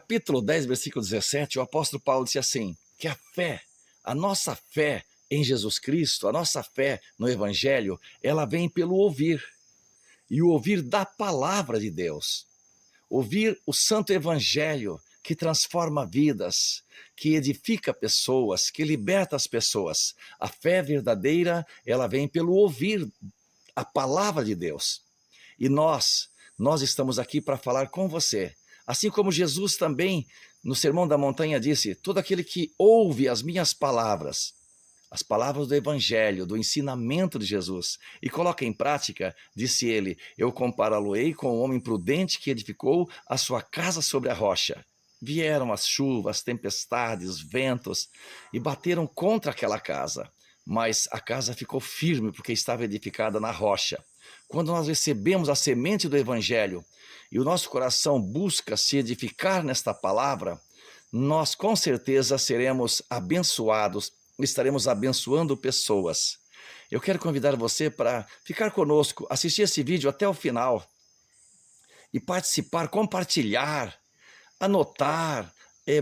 capítulo 10, versículo 17, o apóstolo Paulo disse assim, que a nossa fé em Jesus Cristo, a nossa fé no Evangelho, ela vem pelo ouvir, e o ouvir da palavra de Deus. Ouvir o Santo Evangelho, que transforma vidas, que edifica pessoas, que liberta as pessoas. A fé verdadeira, ela vem pelo ouvir a palavra de Deus. E nós estamos aqui para falar com você. Assim como Jesus também, no Sermão da Montanha, disse, todo aquele que ouve as minhas palavras, as palavras do Evangelho, do ensinamento de Jesus, e coloca em prática, disse ele, eu compará-lo-ei com o homem prudente que edificou a sua casa sobre a rocha. Vieram as chuvas, tempestades, ventos, e bateram contra aquela casa, mas a casa ficou firme porque estava edificada na rocha. Quando nós recebemos a semente do Evangelho, e o nosso coração busca se edificar nesta palavra, nós com certeza seremos abençoados, estaremos abençoando pessoas. Eu quero convidar você para ficar conosco, assistir esse vídeo até o final e participar, compartilhar, anotar,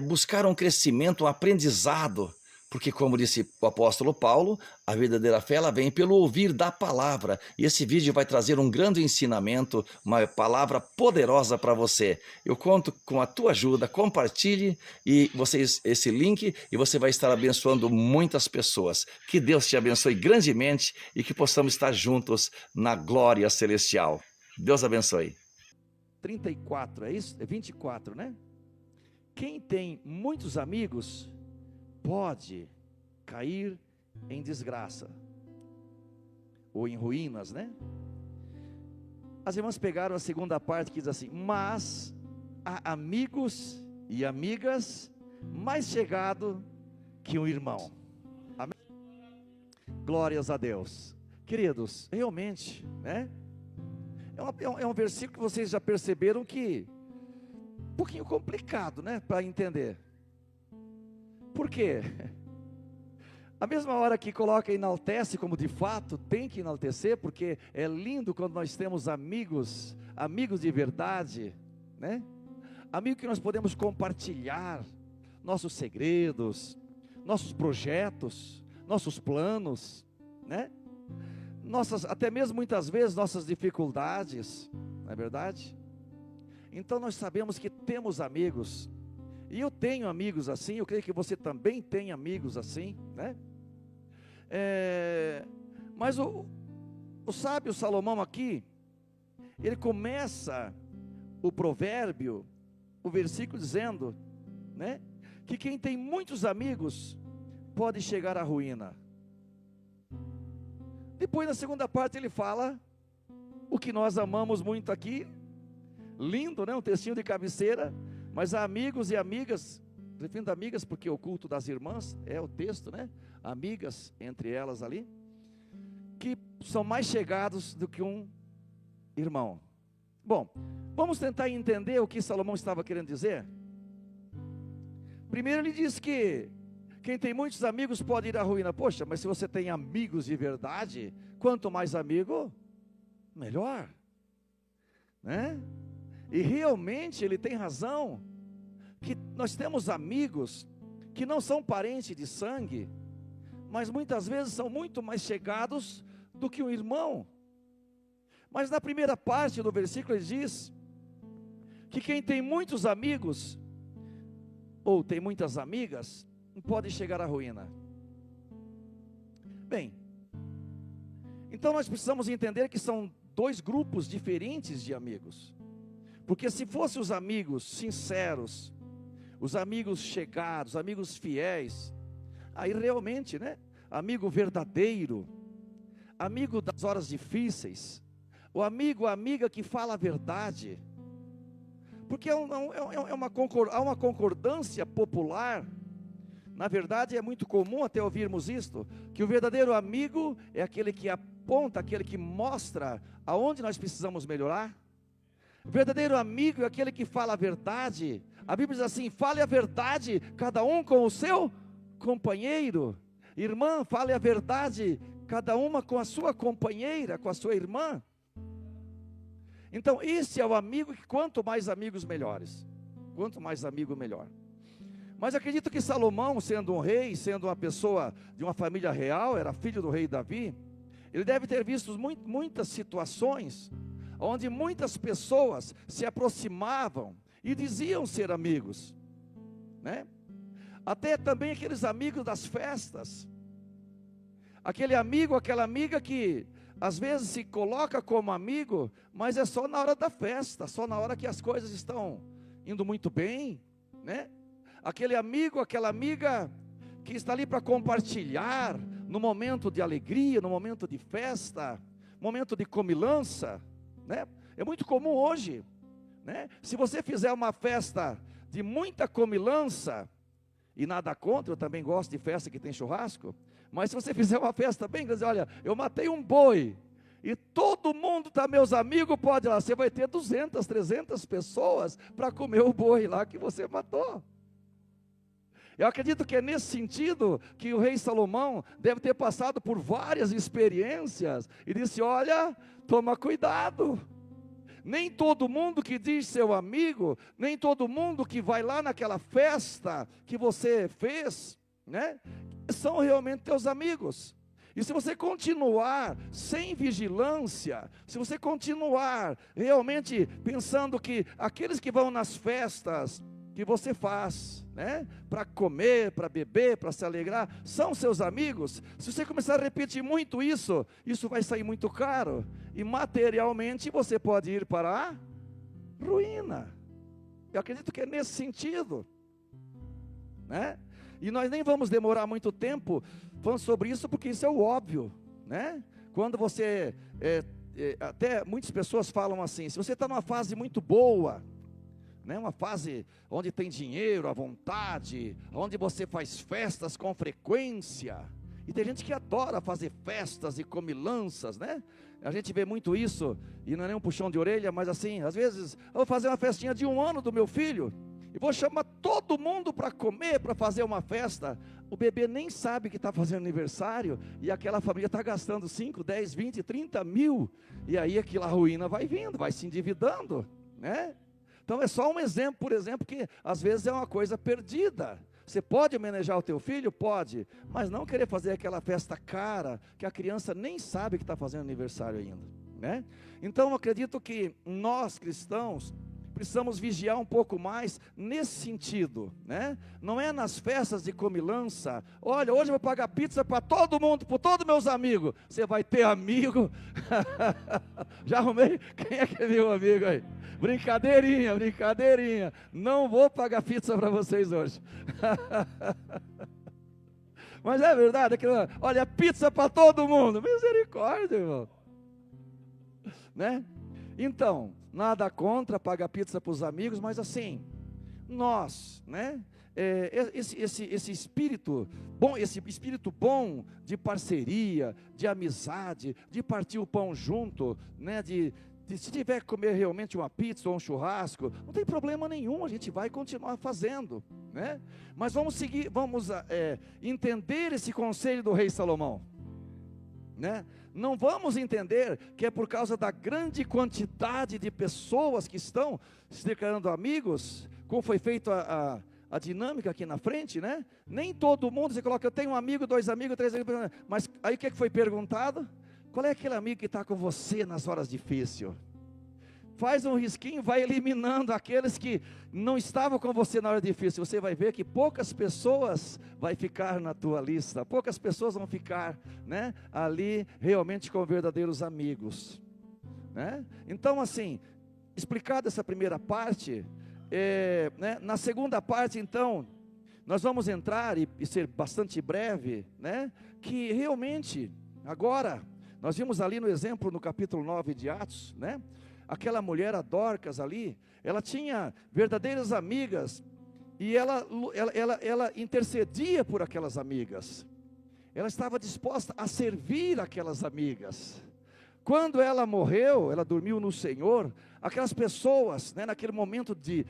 buscar um crescimento, um aprendizado, porque como disse o apóstolo Paulo, a verdadeira fé ela vem pelo ouvir da palavra, e esse vídeo vai trazer um grande ensinamento, uma palavra poderosa para você. Eu conto com a tua ajuda, compartilhe esse link e você vai estar abençoando muitas pessoas. Que Deus te abençoe grandemente e que possamos estar juntos na glória celestial. Deus abençoe. 34, é isso? É 24, né? Quem tem muitos amigos pode cair em desgraça ou em ruínas, né? As irmãs pegaram a segunda parte que diz assim, mas há amigos e amigas mais chegados que um irmão. Amém? Glórias a Deus. Queridos, realmente, né? É um versículo que vocês já perceberam que um pouquinho complicado, né? Para entender. Por quê? A mesma hora que coloca enaltece, como de fato tem que enaltecer, porque é lindo quando nós temos amigos de verdade, né? Amigos que nós podemos compartilhar nossos segredos, nossos projetos, nossos planos, né? Até mesmo muitas vezes nossas dificuldades, não é verdade? Então nós sabemos que temos amigos. E eu tenho amigos assim, eu creio que você também tem amigos assim, né? Mas o sábio Salomão aqui, ele começa o provérbio, o versículo dizendo, né? Que quem tem muitos amigos pode chegar à ruína. Depois na segunda parte ele fala, o que nós amamos muito aqui, lindo, né? Um textinho de cabeceira. Mas há amigos e amigas, referindo a amigas porque o culto das irmãs é o texto, né? Amigas entre elas ali, que são mais chegados do que um irmão. Bom, vamos tentar entender o que Salomão estava querendo dizer. Primeiro ele diz que quem tem muitos amigos pode ir à ruína. Poxa, mas se você tem amigos de verdade, quanto mais amigo, melhor, né? E realmente ele tem razão, que nós temos amigos que não são parentes de sangue, mas muitas vezes são muito mais chegados do que um irmão. Mas na primeira parte do versículo ele diz, que quem tem muitos amigos, ou tem muitas amigas, pode chegar à ruína. Bem, então nós precisamos entender que são dois grupos diferentes de amigos. Porque se fossem os amigos sinceros, os amigos chegados, amigos fiéis, aí realmente, né? Amigo verdadeiro, amigo das horas difíceis, o amigo, a amiga que fala a verdade. Porque há uma concordância popular, na verdade é muito comum até ouvirmos isto, que o verdadeiro amigo é aquele que aponta, aquele que mostra aonde nós precisamos melhorar. O verdadeiro amigo é aquele que fala a verdade. A Bíblia diz assim, fale a verdade, cada um com o seu companheiro. Irmã, fale a verdade, cada uma com a sua companheira, com a sua irmã. Então esse é o amigo que quanto mais amigos melhores. Quanto mais amigo, melhor. Mas acredito que Salomão, sendo um rei, sendo uma pessoa de uma família real, era filho do rei Davi, ele deve ter visto muitas situações onde muitas pessoas se aproximavam e diziam ser amigos, né? Até também aqueles amigos das festas, aquele amigo, aquela amiga que às vezes se coloca como amigo, mas é só na hora da festa, só na hora que as coisas estão indo muito bem, né? Aquele amigo, aquela amiga que está ali para compartilhar no momento de alegria, no momento de festa, momento de comilança, né? É muito comum hoje, né? Se você fizer uma festa de muita comilança, e nada contra, eu também gosto de festa que tem churrasco, mas se você fizer uma festa bem, quer dizer, olha, eu matei um boi, e todo mundo tá, meus amigos, pode ir lá, você vai ter 200, 300 pessoas para comer o boi lá que você matou. Eu acredito que é nesse sentido que o rei Salomão deve ter passado por várias experiências, e disse, olha, toma cuidado, nem todo mundo que diz seu amigo, nem todo mundo que vai lá naquela festa que você fez, né, são realmente teus amigos. E se você continuar sem vigilância, se você continuar realmente pensando que aqueles que vão nas festas que você faz, né, para comer, para beber, para se alegrar, são seus amigos, se você começar a repetir muito isso, isso vai sair muito caro, e materialmente você pode ir para a ruína. Eu acredito que é nesse sentido, né? E nós nem vamos demorar muito tempo falando sobre isso, porque isso é o óbvio, né? Quando você, até muitas pessoas falam assim, se você está numa fase muito boa, né, uma fase onde tem dinheiro à vontade, onde você faz festas com frequência, e tem gente que adora fazer festas e comilanças, né? A gente vê muito isso, e não é nem um puxão de orelha, mas assim, às vezes, eu vou fazer uma festinha de 1 ano do meu filho, e vou chamar todo mundo para comer, para fazer uma festa. O bebê nem sabe que está fazendo aniversário, e aquela família está gastando 5, 10, 20, 30 mil, e aí aquela ruína vai vindo, vai se endividando, né? Então é só um exemplo, por exemplo, que às vezes é uma coisa perdida. Você pode homenagear o teu filho? Pode, mas não querer fazer aquela festa cara, que a criança nem sabe que está fazendo aniversário ainda, né? Então eu acredito que nós cristãos precisamos vigiar um pouco mais nesse sentido, né? Não é nas festas de comilança, olha, hoje eu vou pagar pizza para todo mundo, para todos meus amigos. Você vai ter amigo? Já arrumei? Quem é que é meu amigo aí? Brincadeirinha, brincadeirinha. Não vou pagar pizza para vocês hoje. Mas é verdade, olha, pizza para todo mundo. Misericórdia, irmão. Né? Então, nada contra pagar pizza para os amigos, mas assim, nós, né? Esse espírito bom de parceria, de amizade, de partir o pão junto, né? Se tiver que comer realmente uma pizza ou um churrasco, não tem problema nenhum, a gente vai continuar fazendo, né? Mas vamos entender esse conselho do rei Salomão, né? Não vamos entender que é por causa da grande quantidade de pessoas que estão se declarando amigos, como foi feito a dinâmica aqui na frente, né? Nem todo mundo, você coloca, eu tenho um amigo, 2 amigos, 3 amigos, mas aí o que foi perguntado? Qual é aquele amigo que está com você nas horas difíceis? Faz um risquinho, vai eliminando aqueles que não estavam com você na hora difícil. Você vai ver que poucas pessoas vai ficar na tua lista, poucas pessoas vão ficar, né, ali realmente com verdadeiros amigos, né? Então assim, explicada essa primeira parte, né, na segunda parte então, nós vamos entrar e ser bastante breve, né, que realmente, agora, nós vimos ali no exemplo no capítulo 9 de Atos, né, aquela mulher, a Dorcas ali, ela tinha verdadeiras amigas, e ela intercedia por aquelas amigas, ela estava disposta a servir aquelas amigas. Quando ela morreu, ela dormiu no Senhor, aquelas pessoas, né, naquele momento de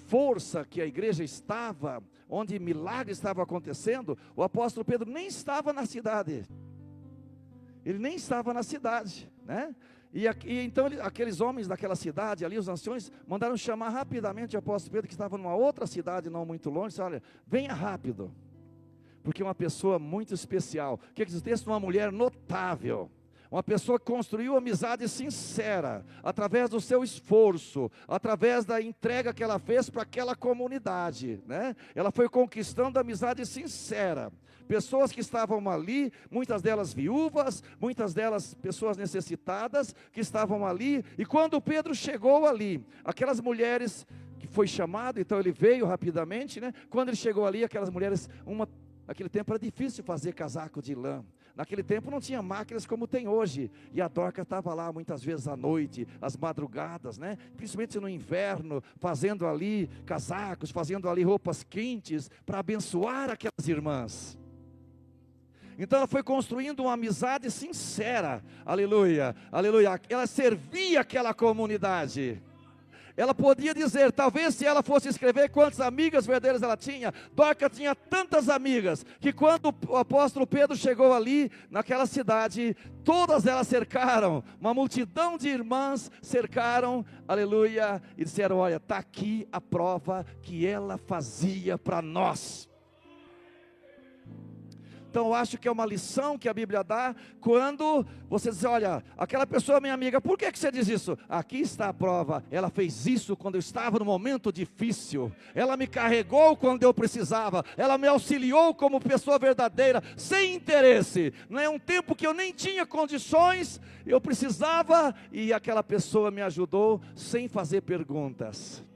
força que a igreja estava, onde milagres estavam acontecendo, o apóstolo Pedro nem estava na cidade, ele nem estava na cidade, né? E então aqueles homens daquela cidade ali, os anciões, mandaram chamar rapidamente o apóstolo Pedro, que estava numa outra cidade não muito longe. Disse: olha, venha rápido, porque é uma pessoa muito especial. O que diz o texto? Uma mulher notável, uma pessoa que construiu amizade sincera, através do seu esforço, através da entrega que ela fez para aquela comunidade, né? Ela foi conquistando amizade sincera. Pessoas que estavam ali, muitas delas viúvas, muitas delas pessoas necessitadas, que estavam ali. E quando Pedro chegou ali, aquelas mulheres que foi chamado, então ele veio rapidamente, né? Quando ele chegou ali, aquelas mulheres, naquele tempo era difícil fazer casaco de lã. Naquele tempo não tinha máquinas como tem hoje. E a Dorca estava lá muitas vezes à noite, às madrugadas, né? Principalmente no inverno, fazendo ali casacos, fazendo ali roupas quentes, para abençoar aquelas irmãs. Então ela foi construindo uma amizade sincera, aleluia, aleluia. Ela servia aquela comunidade. Ela podia dizer, talvez se ela fosse escrever quantas amigas verdadeiras ela tinha, Dorca tinha tantas amigas, que quando o apóstolo Pedro chegou ali, naquela cidade, todas elas cercaram, uma multidão de irmãs cercaram, aleluia, e disseram: olha, está aqui a prova que ela fazia para nós. Então eu acho que é uma lição que a Bíblia dá, quando você diz: olha, aquela pessoa é minha amiga, por que você diz isso? Aqui está a prova, ela fez isso quando eu estava no momento difícil, ela me carregou quando eu precisava, ela me auxiliou como pessoa verdadeira, sem interesse, não é um tempo que eu nem tinha condições, eu precisava, e aquela pessoa me ajudou, sem fazer perguntas.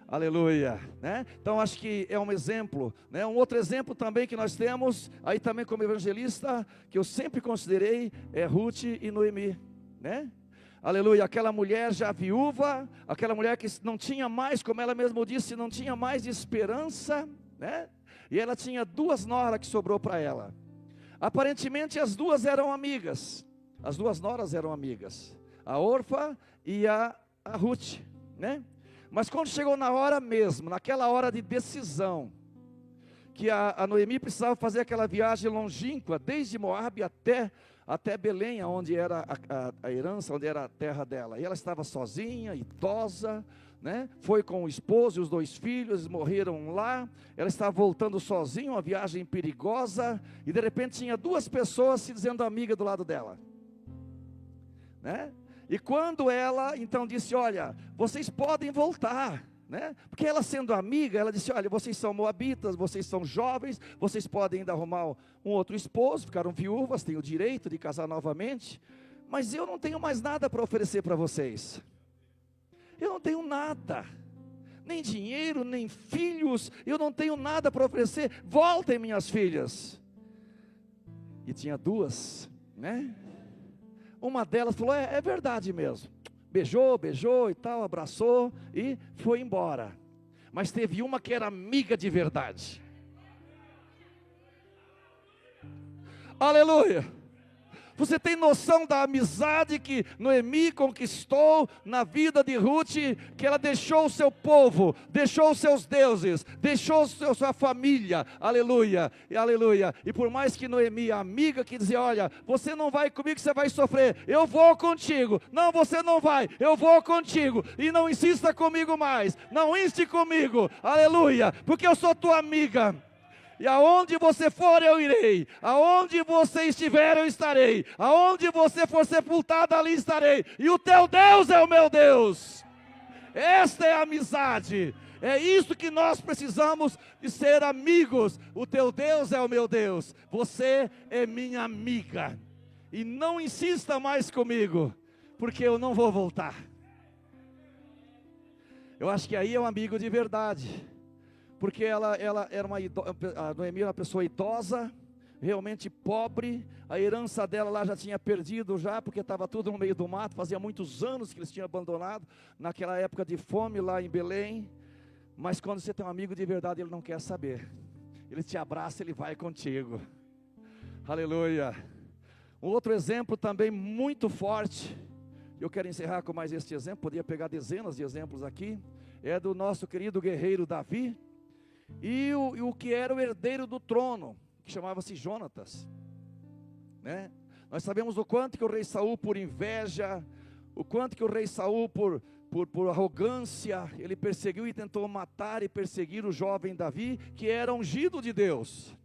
Aleluia, né? Então acho que é um exemplo, né? Um outro exemplo também que nós temos, aí também como evangelista, que eu sempre considerei, é Ruth e Noemi, né? Aleluia, aquela mulher já viúva, aquela mulher que não tinha mais, como ela mesma disse, não tinha mais esperança, né? E ela tinha 2 noras que sobrou para ela. Aparentemente as duas eram amigas, as 2 noras eram amigas, a Orfa e a Ruth, né? Mas quando chegou na hora mesmo, naquela hora de decisão, que a Noemi precisava fazer aquela viagem longínqua, desde Moabe até Belém, onde era a herança, onde era a terra dela. E ela estava sozinha, idosa, né? Foi com o esposo e os 2 filhos, eles morreram lá. Ela estava voltando sozinha, uma viagem perigosa, e de repente tinha 2 pessoas se dizendo amiga do lado dela, né? E quando ela então disse: olha, vocês podem voltar, né? Porque ela sendo amiga, ela disse: olha, vocês são moabitas, vocês são jovens, vocês podem ainda arrumar um outro esposo, ficaram viúvas, têm o direito de casar novamente, mas eu não tenho mais nada para oferecer para vocês. Eu não tenho nada, nem dinheiro, nem filhos, eu não tenho nada para oferecer, voltem minhas filhas. E tinha 2, né? Uma delas falou: é verdade mesmo. Beijou e tal, abraçou e foi embora. Mas teve uma que era amiga de verdade. Aleluia! Você tem noção da amizade que Noemi conquistou na vida de Ruth, que ela deixou o seu povo, deixou os seus deuses, deixou sua família, aleluia, e aleluia. E por mais que Noemi, a amiga que dizia: olha, você não vai comigo, você vai sofrer, eu vou contigo. Não, você não vai, eu vou contigo. E não insista comigo mais, não inste comigo, aleluia, porque eu sou tua amiga. E aonde você for eu irei, aonde você estiver eu estarei, aonde você for sepultado ali estarei, e o teu Deus é o meu Deus. Esta é a amizade, é isso que nós precisamos de ser amigos. O teu Deus é o meu Deus, você é minha amiga, e não insista mais comigo, porque eu não vou voltar. Eu acho que aí é um amigo de verdade. Porque ela era a Noemi era uma pessoa idosa, realmente pobre, a herança dela lá já tinha perdido já, porque estava tudo no meio do mato, fazia muitos anos que eles tinham abandonado, naquela época de fome lá em Belém. Mas quando você tem um amigo de verdade, ele não quer saber, ele te abraça, ele vai contigo, aleluia. Um outro exemplo também muito forte, eu quero encerrar com mais este exemplo, poderia pegar dezenas de exemplos aqui, é do nosso querido guerreiro Davi, e o que era o herdeiro do trono, que chamava-se Jonatas, né? Nós sabemos o quanto que o rei Saul, por inveja, o quanto que o rei Saul, por arrogância, ele perseguiu e tentou matar e perseguir o jovem Davi, que era ungido de Deus.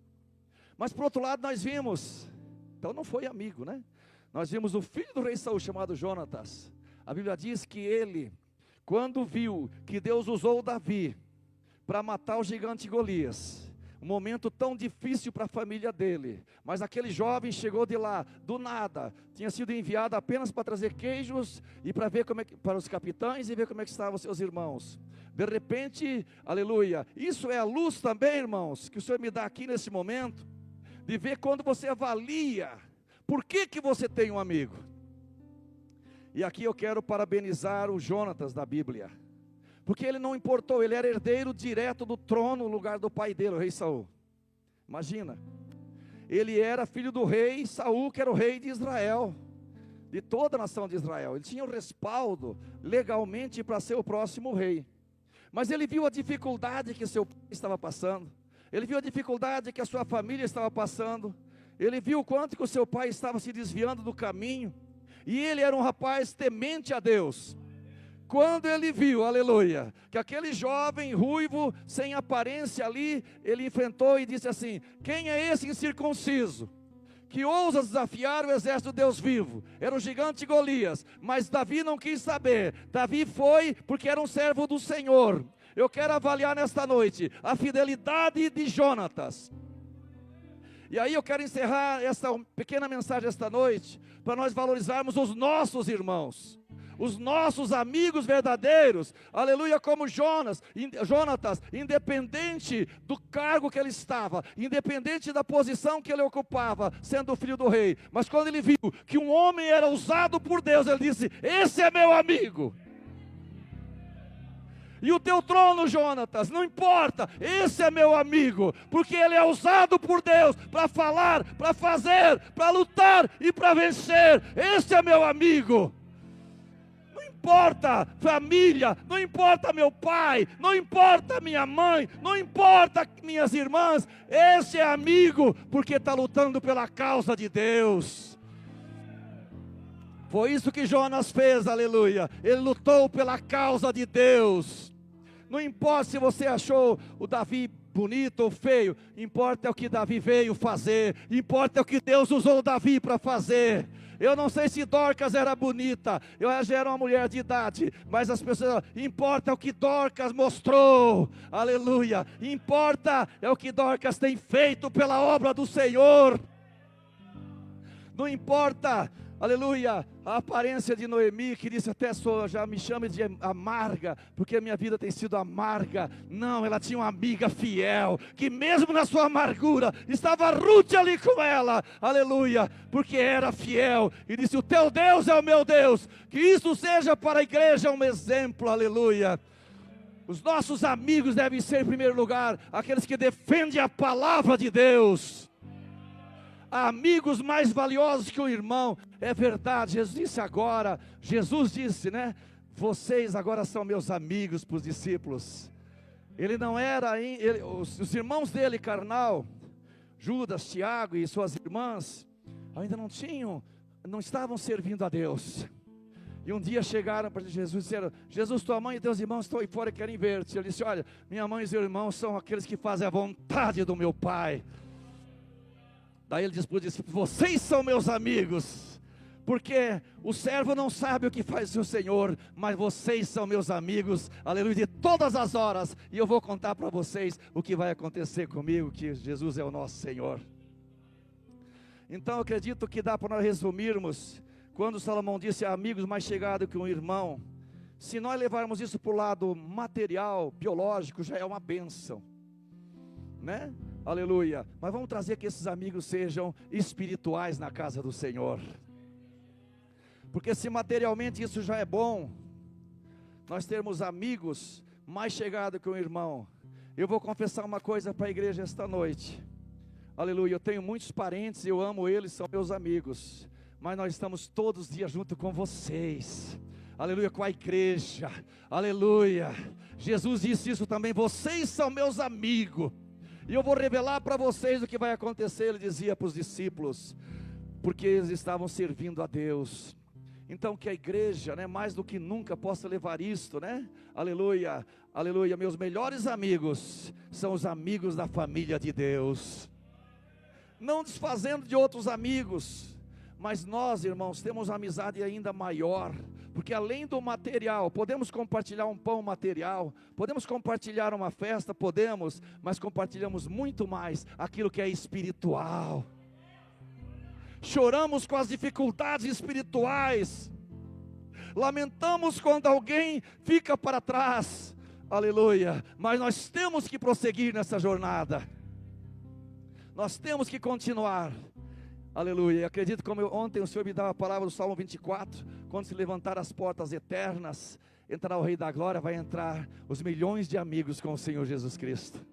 Mas por outro lado nós vimos, então não foi amigo, né? Nós vimos o filho do rei Saul, chamado Jonatas. A Bíblia diz que ele, quando viu que Deus usou Davi para matar o gigante Golias, um momento tão difícil para a família dele, mas aquele jovem chegou de lá, do nada, tinha sido enviado apenas para trazer queijos e para ver para os capitães e ver como é que estavam seus irmãos. De repente, aleluia, isso é a luz também, irmãos, que o Senhor me dá aqui nesse momento, de ver quando você avalia, por que você tem um amigo. E aqui eu quero parabenizar o Jonatas da Bíblia, porque ele não importou, ele era herdeiro direto do trono no lugar do pai dele, o rei Saul. Imagina, ele era filho do rei Saul, que era o rei de Israel, de toda a nação de Israel. Ele tinha o respaldo legalmente para ser o próximo rei. Mas ele viu a dificuldade que seu pai estava passando, ele viu a dificuldade que a sua família estava passando, ele viu o quanto que o seu pai estava se desviando do caminho, e ele era um rapaz temente a Deus. Quando ele viu, aleluia, que aquele jovem ruivo, sem aparência ali, ele enfrentou e disse assim: quem é esse incircunciso, que ousa desafiar o exército de Deus vivo? Era o gigante Golias, mas Davi não quis saber. Davi foi porque era um servo do Senhor. Eu quero avaliar nesta noite a fidelidade de Jonatas. E aí eu quero encerrar essa pequena mensagem esta noite, para nós valorizarmos os nossos irmãos, os nossos amigos verdadeiros, aleluia, como Jonatas, independente do cargo que ele estava, independente da posição que ele ocupava, sendo o filho do rei, mas quando ele viu que um homem era usado por Deus, ele disse: esse é meu amigo. E o teu trono, Jonatas, não importa, esse é meu amigo, porque ele é usado por Deus para falar, para fazer, para lutar e para vencer. Esse é meu amigo. Não importa família, não importa meu pai, não importa minha mãe, não importa minhas irmãs, esse é amigo, porque está lutando pela causa de Deus. Foi isso que Jonas fez, aleluia. Ele lutou pela causa de Deus. Não importa se você achou o Davi bonito ou feio, importa é o que Davi veio fazer, importa é o que Deus usou Davi para fazer. Eu não sei se Dorcas era bonita, eu já era uma mulher de idade, mas as pessoas, importa é o que Dorcas mostrou, aleluia. Importa é o que Dorcas tem feito pela obra do Senhor. Não importa, aleluia, a aparência de Noemi, que disse até já me chama de amarga, porque a minha vida tem sido amarga. Não, ela tinha uma amiga fiel, que mesmo na sua amargura, estava Ruth ali com ela, aleluia, porque era fiel, e disse: o teu Deus é o meu Deus, que isso seja para a igreja um exemplo, aleluia. Os nossos amigos devem ser, em primeiro lugar, aqueles que defendem a palavra de Deus. Amigos mais valiosos que o irmão, é verdade. Jesus disse, né? Vocês agora são meus amigos, para os discípulos. Ele não era, os irmãos dele carnal, Judas, Tiago e suas irmãs, ainda não estavam servindo a Deus. E um dia chegaram para Jesus e disseram: Jesus, tua mãe e teus irmãos estão aí fora e querem ver-te. Ele disse: olha, minha mãe e meus irmãos são aqueles que fazem a vontade do meu Pai. Daí ele diz para os discípulos: vocês são meus amigos, porque o servo não sabe o que faz o Senhor, mas vocês são meus amigos, aleluia, de todas as horas, e eu vou contar para vocês o que vai acontecer comigo, que Jesus é o nosso Senhor. Então eu acredito que dá para nós resumirmos, quando Salomão disse: amigos mais chegados que um irmão, se nós levarmos isso para o lado material, biológico, já é uma bênção, né? Aleluia, mas vamos trazer que esses amigos sejam espirituais na casa do Senhor, porque se materialmente isso já é bom, nós termos amigos mais chegados que um irmão. Eu vou confessar uma coisa para a igreja esta noite, aleluia, eu tenho muitos parentes, eu amo eles, são meus amigos, mas nós estamos todos os dias junto com vocês, aleluia, com a igreja, aleluia. Jesus disse isso também: vocês são meus amigos, e eu vou revelar para vocês o que vai acontecer. Ele dizia para os discípulos: porque eles estavam servindo a Deus. Então que a igreja, né, mais do que nunca possa levar isto, né? Aleluia, aleluia. Meus melhores amigos são os amigos da família de Deus. Não desfazendo de outros amigos, mas nós, irmãos, temos uma amizade ainda maior, porque além do material, podemos compartilhar um pão material, podemos compartilhar uma festa, podemos, mas compartilhamos muito mais aquilo que é espiritual. Choramos com as dificuldades espirituais, lamentamos quando alguém fica para trás, aleluia, mas nós temos que prosseguir nessa jornada, nós temos que continuar, aleluia. Acredito, como ontem o Senhor me dava a palavra do Salmo 24, quando se levantar as portas eternas, entrará o Rei da Glória, vai entrar os milhões de amigos com o Senhor Jesus Cristo.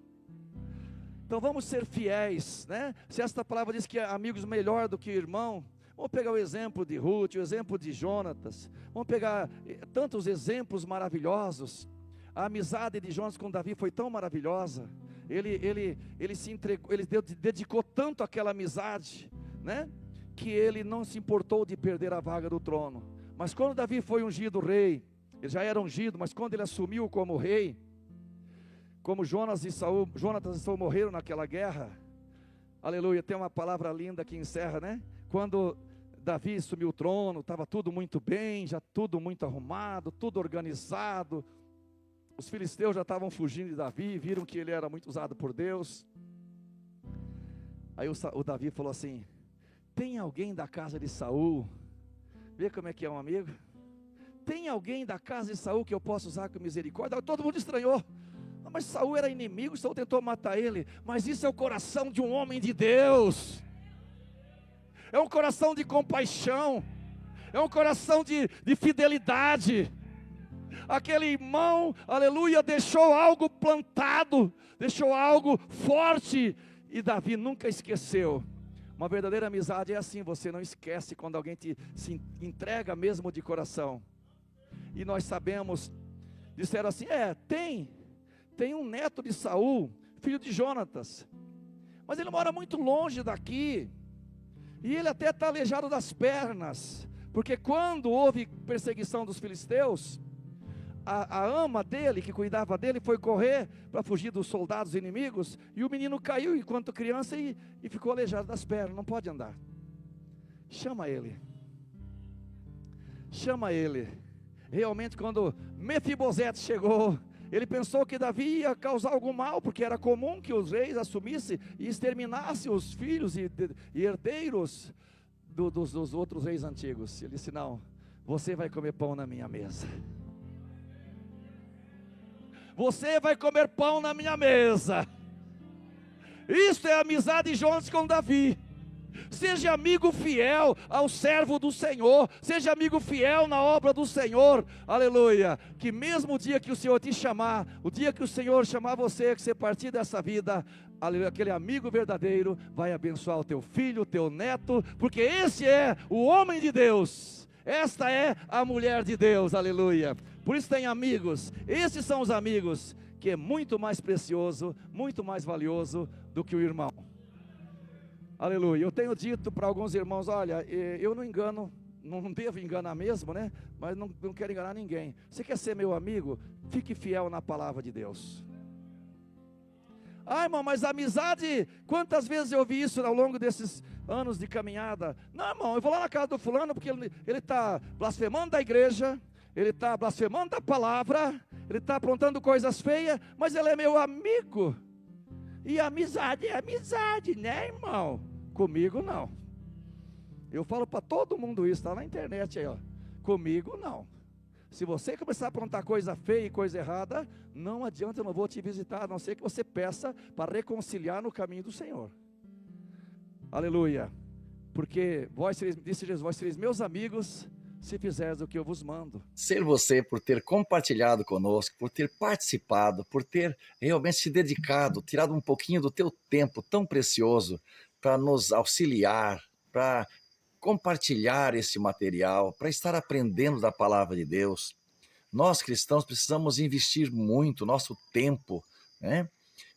Então vamos ser fiéis, né? Se esta palavra diz que amigos melhor do que irmão, vamos pegar o exemplo de Ruth, o exemplo de Jonatas, vamos pegar tantos exemplos maravilhosos. A amizade de Jonatas com Davi foi tão maravilhosa, ele se entregou, ele dedicou tanto àquela amizade, né? Que ele não se importou de perder a vaga do trono. Mas quando Davi foi ungido rei, ele já era ungido, mas quando ele assumiu como rei, como Jonatas e Saul morreram naquela guerra, aleluia, tem uma palavra linda que encerra, né? Quando Davi assumiu o trono, estava tudo muito bem, já tudo muito arrumado, tudo organizado, os filisteus já estavam fugindo de Davi, viram que ele era muito usado por Deus. Aí o Davi falou assim: tem alguém da casa de Saul, vê como é que é um amigo, tem alguém da casa de Saul que eu possa usar com misericórdia? Todo mundo estranhou. Mas Saul era inimigo, Saul tentou matar ele, mas isso é o coração de um homem de Deus, é um coração de compaixão, é um coração de fidelidade. Aquele irmão, aleluia, deixou algo plantado, deixou algo forte, e Davi nunca esqueceu. Uma verdadeira amizade é assim, você não esquece quando alguém se entrega mesmo de coração. E nós sabemos, disseram assim, tem um neto de Saul, filho de Jonatas, mas ele mora muito longe daqui, e ele até está aleijado das pernas, porque quando houve perseguição dos filisteus, a ama dele, que cuidava dele, foi correr para fugir dos soldados inimigos, e o menino caiu enquanto criança e ficou aleijado das pernas, não pode andar. Chama ele. Realmente, quando Mefibosete chegou, ele pensou que Davi ia causar algum mal, porque era comum que os reis assumissem e exterminassem os filhos e herdeiros dos outros reis antigos. Ele disse: não, você vai comer pão na minha mesa. Você vai comer pão na minha mesa. Isso é a amizade de Jonatas com Davi. Seja amigo fiel ao servo do Senhor, seja amigo fiel na obra do Senhor, aleluia, que mesmo o dia que o Senhor te chamar, o dia que o Senhor chamar você, que você partir dessa vida, aleluia, aquele amigo verdadeiro vai abençoar o teu filho, o teu neto, porque esse é o homem de Deus, esta é a mulher de Deus, aleluia. Por isso tem amigos, esses são os amigos, que é muito mais precioso, muito mais valioso do que o irmão. Aleluia. Eu tenho dito para alguns irmãos: olha, eu não engano, não devo enganar mesmo, né? Mas não quero enganar ninguém. Você quer ser meu amigo? Fique fiel na palavra de Deus. Ah, irmão, mas amizade, quantas vezes eu ouvi isso ao longo desses anos de caminhada? Não, irmão, eu vou lá na casa do fulano porque ele está blasfemando da igreja, ele está blasfemando da palavra, ele está aprontando coisas feias, mas ele é meu amigo. E amizade é amizade, né, irmão? Comigo não. Eu falo para todo mundo isso, está na internet aí, ó. Comigo não. Se você começar a aprontar coisa feia e coisa errada, não adianta, eu não vou te visitar, a não ser que você peça para reconciliar no caminho do Senhor. Aleluia. Porque disse Jesus: vós sereis meus amigos, se fizeres o que eu vos mando. Ser você por ter compartilhado conosco, por ter participado, por ter realmente se dedicado, tirado um pouquinho do teu tempo tão precioso para nos auxiliar, para compartilhar esse material, para estar aprendendo da palavra de Deus. Nós cristãos precisamos investir muito nosso tempo, né?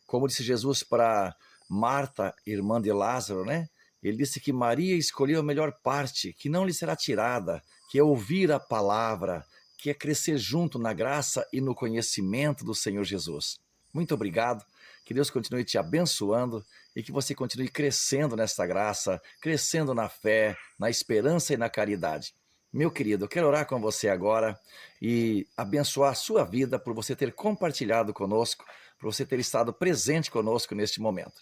Como disse Jesus para Marta, irmã de Lázaro, né? Ele disse que Maria escolheu a melhor parte, que não lhe será tirada, que é ouvir a palavra, que é crescer junto na graça e no conhecimento do Senhor Jesus. Muito obrigado, que Deus continue te abençoando e que você continue crescendo nesta graça, crescendo na fé, na esperança e na caridade. Meu querido, eu quero orar com você agora e abençoar a sua vida por você ter compartilhado conosco, por você ter estado presente conosco neste momento.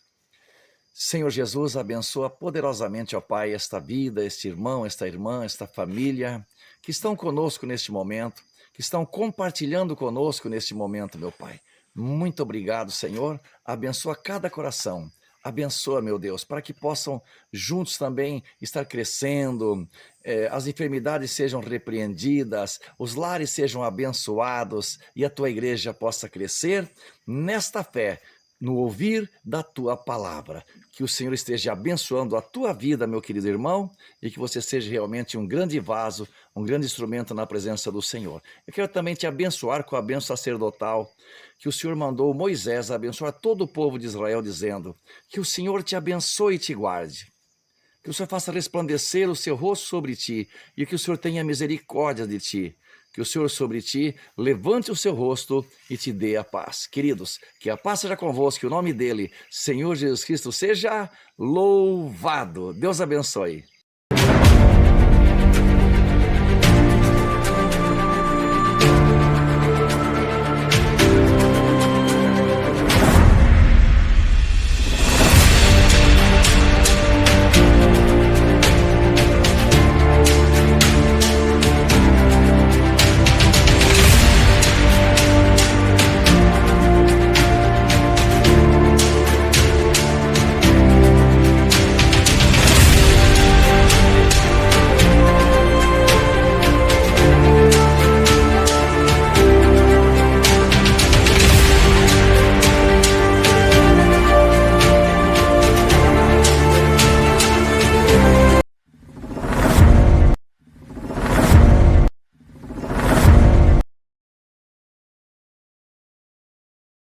Senhor Jesus, abençoa poderosamente, ó Pai, esta vida, este irmão, esta irmã, esta família, que estão conosco neste momento, que estão compartilhando conosco neste momento, meu Pai. Muito obrigado, Senhor. Abençoa cada coração. Abençoa, meu Deus, para que possam juntos também estar crescendo, as enfermidades sejam repreendidas, os lares sejam abençoados e a tua igreja possa crescer nesta fé, no ouvir da tua palavra. Que o Senhor esteja abençoando a tua vida, meu querido irmão, e que você seja realmente um grande vaso, um grande instrumento na presença do Senhor. Eu quero também te abençoar com a bênção sacerdotal que o Senhor mandou Moisés a abençoar todo o povo de Israel, dizendo: que o Senhor te abençoe e te guarde, que o Senhor faça resplandecer o seu rosto sobre ti e que o Senhor tenha misericórdia de ti. Que o Senhor sobre ti levante o seu rosto e te dê a paz. Queridos, que a paz seja convosco, que o nome dele, Senhor Jesus Cristo, seja louvado. Deus abençoe.